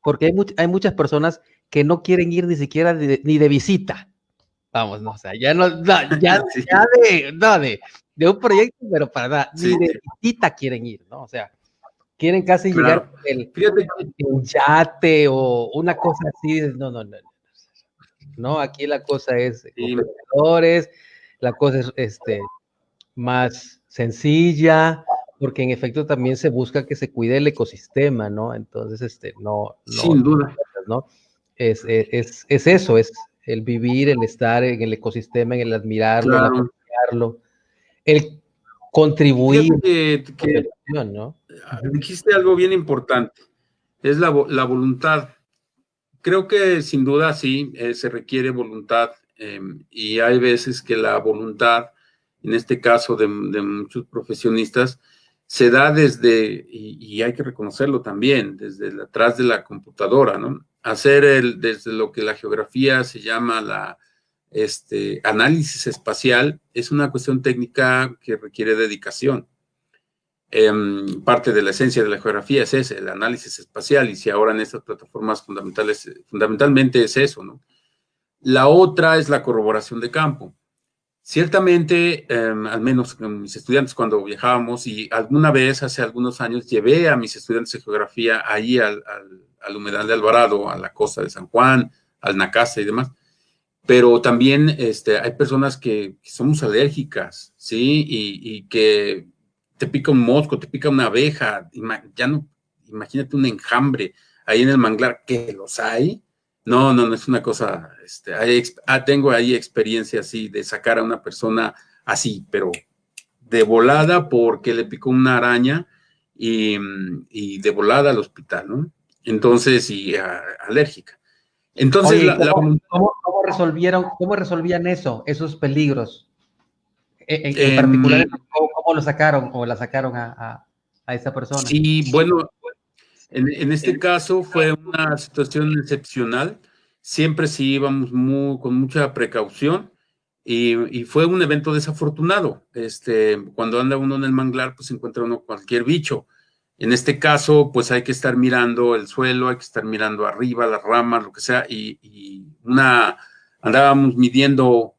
porque hay muchas personas que no quieren ir ni siquiera ni de visita. Vamos, no, o sea, ya de un proyecto, pero para nada, ni de visita quieren ir, ¿no? O sea, quieren casi llegar el yate o una cosa así, no, aquí la cosa es competidores, la cosa es más sencilla, porque en efecto también se busca que se cuide el ecosistema, ¿no? Entonces, sin duda, ¿no? Es eso, es el vivir, el estar en el ecosistema, en el admirarlo, el apreciarlo, el contribuir. ¿no? Dijiste algo bien importante, es la voluntad. Creo que sin duda sí, se requiere voluntad y hay veces que la voluntad, en este caso de muchos profesionistas, se da desde, y hay que reconocerlo también, desde atrás de la computadora, ¿no? Hacer desde lo que la geografía se llama análisis espacial, es una cuestión técnica que requiere dedicación. Parte de la esencia de la geografía es ese, el análisis espacial, y si ahora en estas plataformas fundamentalmente es eso, ¿no? La otra es la corroboración de campo. Ciertamente, al menos con mis estudiantes cuando viajábamos, y alguna vez hace algunos años llevé a mis estudiantes de geografía ahí al humedal de Alvarado, a la costa de San Juan, al Nacasta y demás, pero también hay personas que somos alérgicas, ¿sí? Y que te pica un mosco, te pica una abeja, imagínate un enjambre ahí en el manglar, que los hay. No, es una cosa, tengo ahí experiencia así de sacar a una persona así, pero de volada porque le picó una araña y de volada al hospital, ¿no? Entonces, alérgica. Entonces, oye, ¿cómo resolvían esos peligros? En particular, ¿cómo lo sacaron o la sacaron a esa persona? Sí, bueno, en este caso fue una situación excepcional. Siempre sí íbamos con mucha precaución y fue un evento desafortunado. Cuando anda uno en el manglar, pues encuentra uno cualquier bicho. En este caso, pues hay que estar mirando el suelo, hay que estar mirando arriba, las ramas, lo que sea, andábamos midiendo,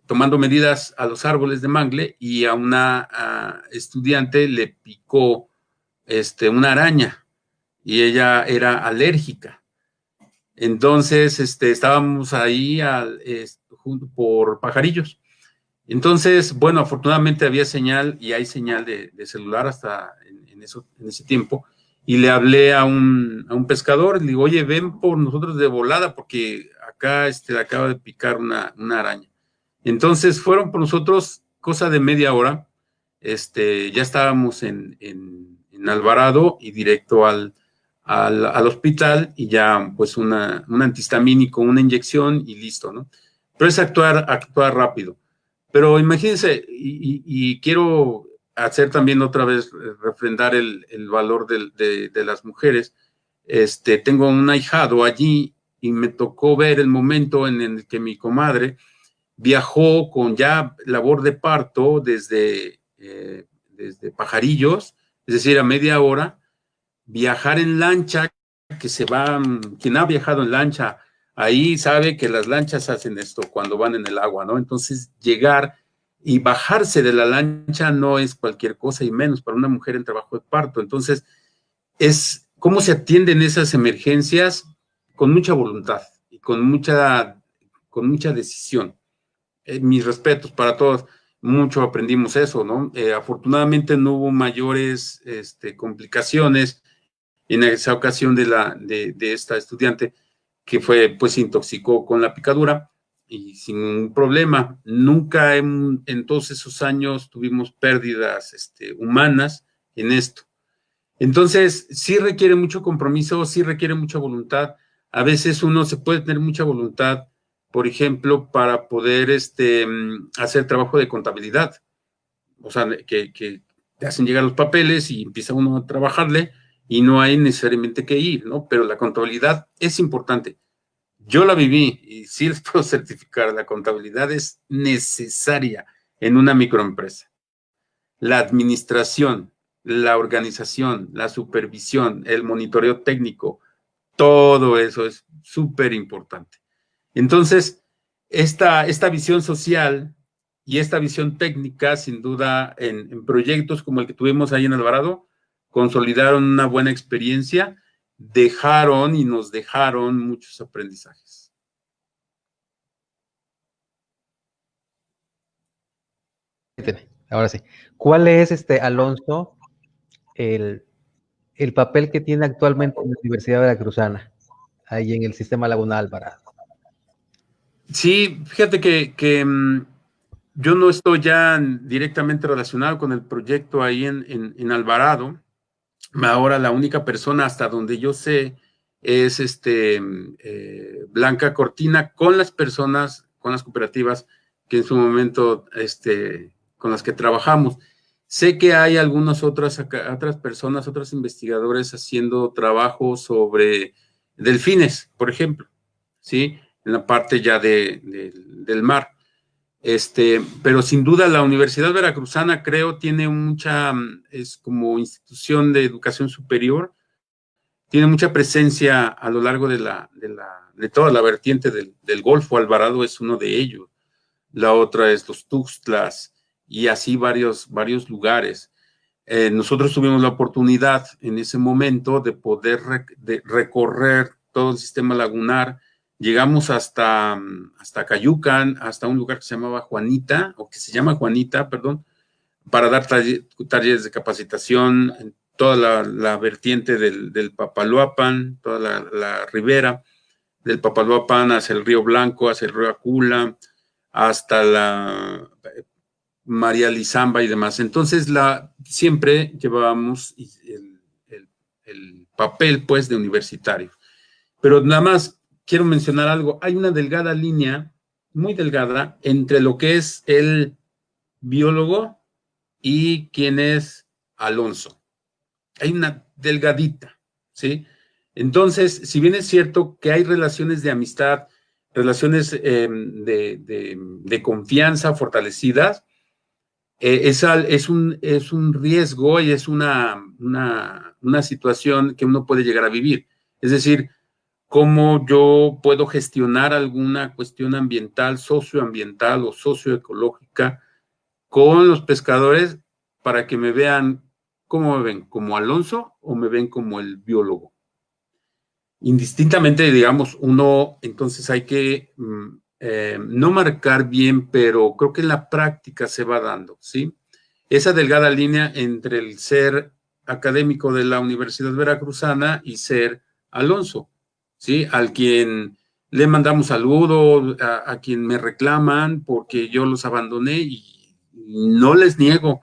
tomando medidas a los árboles de mangle y a una estudiante le picó una araña y ella era alérgica. Entonces, estábamos ahí junto por Pajarillos. Entonces, bueno, afortunadamente había señal y hay señal de celular hasta en ese tiempo. Y le hablé a un pescador, le digo, oye, ven por nosotros de volada porque acá le acaba de picar una araña. Entonces fueron por nosotros cosa de media hora, ya estábamos en Alvarado y directo al hospital y ya pues un antihistamínico, una inyección y listo, ¿no? Pero es actuar rápido. Pero imagínense, y quiero hacer también otra vez, refrendar el valor de las mujeres. Tengo un ahijado allí y me tocó ver el momento en el que mi comadre viajó con ya labor de parto desde Pajarillos, es decir, a media hora, viajar en lancha, que se va, quien ha viajado en lancha, ahí sabe que las lanchas hacen esto cuando van en el agua, ¿no? Entonces, llegar y bajarse de la lancha no es cualquier cosa, y menos para una mujer en trabajo de parto. Entonces, es cómo se atienden esas emergencias con mucha voluntad y con mucha decisión. Mis respetos para todos, mucho aprendimos eso, ¿no? Afortunadamente no hubo mayores complicaciones en esa ocasión de esta estudiante, que fue, pues, se intoxicó con la picadura y sin un problema. Nunca en todos esos años tuvimos pérdidas humanas en esto. Entonces, sí requiere mucho compromiso, sí requiere mucha voluntad. A veces uno se puede tener mucha voluntad, por ejemplo, para poder hacer trabajo de contabilidad. O sea, que te hacen llegar los papeles y empieza uno a trabajarle y no hay necesariamente que ir, ¿no? Pero la contabilidad es importante. Yo la viví y sí les puedo certificar, la contabilidad es necesaria en una microempresa. La administración, la organización, la supervisión, el monitoreo técnico, todo eso es súper importante. Entonces, esta visión social y esta visión técnica, sin duda, en proyectos como el que tuvimos ahí en Alvarado, consolidaron una buena experiencia, dejaron y nos dejaron muchos aprendizajes. Ahora sí. ¿Cuál es, Alonso, el papel que tiene actualmente en la Universidad Veracruzana, ahí en el sistema Laguna Alvarado? Sí, fíjate que yo no estoy ya directamente relacionado con el proyecto ahí en Alvarado. Ahora la única persona hasta donde yo sé es Blanca Cortina, con las personas, con las cooperativas que en su momento con las que trabajamos. Sé que hay algunas otras personas, otros investigadores haciendo trabajo sobre delfines, por ejemplo, ¿sí? En la parte ya del mar. Pero sin duda la Universidad Veracruzana, creo, tiene es como institución de educación superior, tiene mucha presencia a lo largo de toda la vertiente del Golfo. Alvarado es uno de ellos. La otra es los Tuxtlas y así varios lugares. Nosotros tuvimos la oportunidad en ese momento de poder recorrer todo el sistema lagunar. Llegamos hasta Cayucan, hasta un lugar que se llamaba Juanita, o que se llama Juanita, perdón, para dar talleres de capacitación en toda la vertiente del Papaloapan, toda la ribera del Papaloapan hacia el Río Blanco, hacia el Río Acula, hasta la María Lizamba y demás. Entonces, siempre llevábamos el papel, pues, de universitario. Pero nada más quiero mencionar algo. Hay una delgada línea, muy delgada, entre lo que es el biólogo y quién es Alonso. Hay una delgadita, ¿sí? Entonces, si bien es cierto que hay relaciones de amistad, relaciones de confianza fortalecidas, es un riesgo y es una situación que uno puede llegar a vivir. Es decir, cómo yo puedo gestionar alguna cuestión ambiental, socioambiental o socioecológica con los pescadores para que me vean. ¿Cómo me ven? ¿Como Alonso o me ven como el biólogo? Indistintamente, digamos, uno, entonces hay que no marcar bien, pero creo que en la práctica se va dando, ¿sí? Esa delgada línea entre el ser académico de la Universidad Veracruzana y ser Alonso, ¿sí? Al quien le mandamos saludos, a quien me reclaman porque yo los abandoné y no les niego,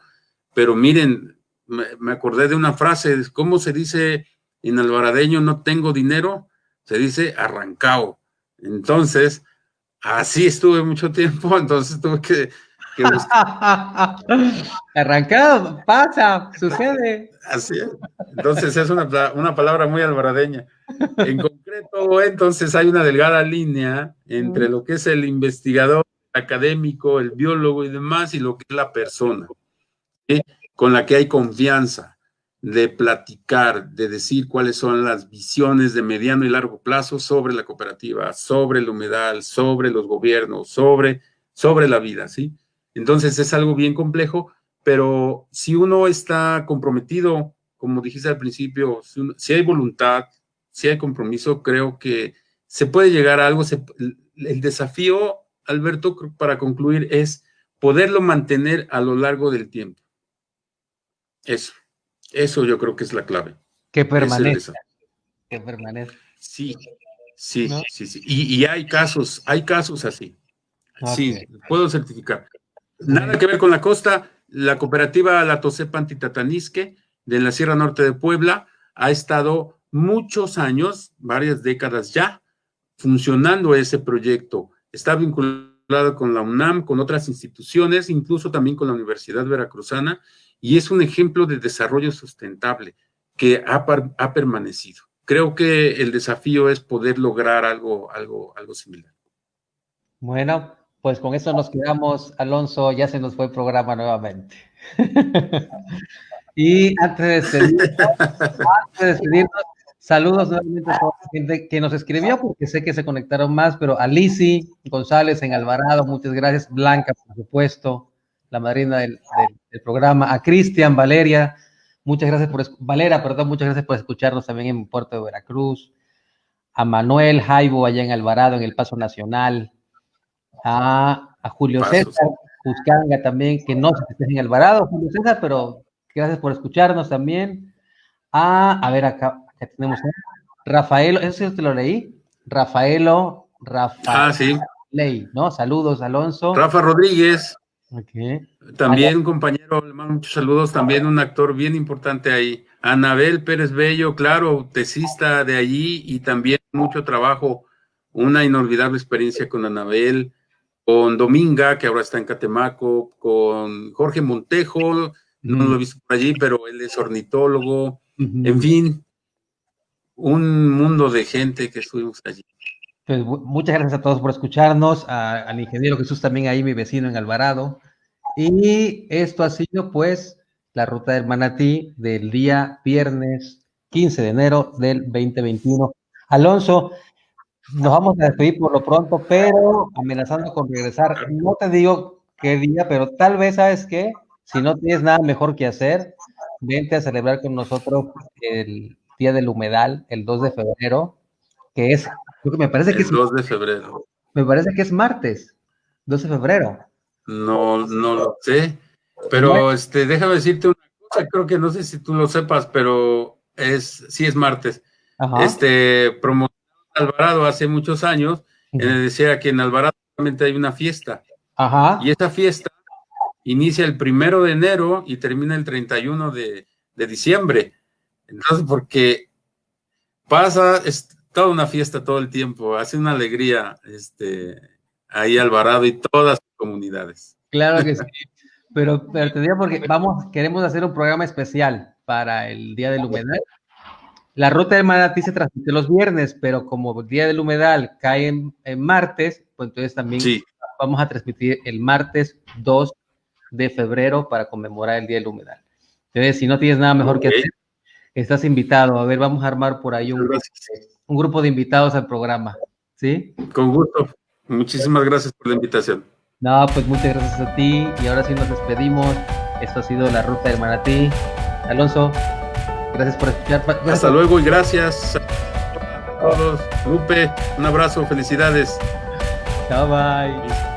pero miren, me acordé de una frase, ¿cómo se dice en alvaradeño no tengo dinero? Se dice arrancao. Entonces, así estuve mucho tiempo, entonces tuve que buscar. Arrancado, pasa, sucede. Así es. Entonces es una palabra muy alvaradeña. En concreto, entonces hay una delgada línea entre lo que es el investigador académico, el biólogo y demás, y lo que es la persona, ¿sí? Con la que hay confianza de platicar, de decir cuáles son las visiones de mediano y largo plazo sobre la cooperativa, sobre el humedal, sobre los gobiernos, sobre la vida, ¿sí? Entonces es algo bien complejo, pero si uno está comprometido, como dijiste al principio, si hay voluntad, si hay compromiso, creo que se puede llegar a algo. El desafío, Alberto, para concluir, es poderlo mantener a lo largo del tiempo. Eso yo creo que es la clave. Que permanezca. Que permanezca. Sí. Y hay casos así. Okay. Sí, puedo certificar. Nada que ver con la costa. La cooperativa La Tocepa Antitatanisque de la Sierra Norte de Puebla ha estado muchos años, varias décadas ya, funcionando ese proyecto. Está vinculado con la UNAM, con otras instituciones, incluso también con la Universidad Veracruzana, y es un ejemplo de desarrollo sustentable que ha permanecido. Creo que el desafío es poder lograr algo similar. Bueno, pues con eso nos quedamos, Alonso, ya se nos fue el programa nuevamente. Y antes de despedirnos, saludos nuevamente a toda la gente que nos escribió, porque sé que se conectaron más, pero a Lizzy González en Alvarado, muchas gracias. Blanca, por supuesto, la madrina del programa. A Cristian, Valeria, muchas gracias muchas gracias por escucharnos también en Puerto de Veracruz. A Manuel Jaibo allá en Alvarado, en el Paso Nacional. A Julio César Buscanga también, que no sé si estés en Alvarado, Julio César, pero gracias por escucharnos también. A ver, acá tenemos a Rafael, eso sí te lo leí. Rafael sí. Ley, ¿no? Saludos, Alonso. Rafa Rodríguez. Okay. También un compañero, le mando muchos saludos, también un actor bien importante ahí. Anabel Pérez Bello, claro, tesista de allí y también mucho trabajo, una inolvidable experiencia con Anabel, con Dominga, que ahora está en Catemaco, con Jorge Montejo, no lo he visto por allí, pero él es ornitólogo, en fin, un mundo de gente que estuvimos allí. Pues muchas gracias a todos por escucharnos, al ingeniero Jesús también ahí, mi vecino en Alvarado. Y esto ha sido, pues, la Ruta del Manatí del día viernes 15 de enero del 2021. Alonso, nos vamos a despedir por lo pronto, pero amenazando con regresar. No te digo qué día, pero tal vez, ¿sabes qué? Si no tienes nada mejor que hacer, vente a celebrar con nosotros el Día del Humedal, el 2 de febrero, que es, me parece que es 2 de febrero. Me parece que es martes, 2 de febrero. No lo sé, pero déjame decirte una cosa, creo que no sé si tú lo sepas, pero sí es martes. Ajá. Promocionaron Alvarado hace muchos años, decía que en Alvarado realmente hay una fiesta. Ajá. Y esa fiesta inicia el 1 de enero y termina el 31 de diciembre. Entonces, porque es toda una fiesta todo el tiempo, hace una alegría ahí Alvarado y todas sus comunidades. Claro que sí, pero te digo porque queremos hacer un programa especial para el Día del Humedal. La Ruta del Manatí se transmite los viernes, pero como el Día del Humedal cae en martes, pues entonces también vamos a transmitir el martes 2 de febrero para conmemorar el Día del Humedal. Entonces, si no tienes nada mejor que hacer, estás invitado. A ver, vamos a armar por ahí un grupo de invitados al programa, ¿sí? Con gusto. Muchísimas gracias por la invitación. No, pues muchas gracias a ti. Y ahora sí nos despedimos. Esto ha sido la Ruta del Manatí. Alonso, gracias por escuchar. Hasta luego y gracias a todos. Lupe, un abrazo, felicidades. Chao, bye.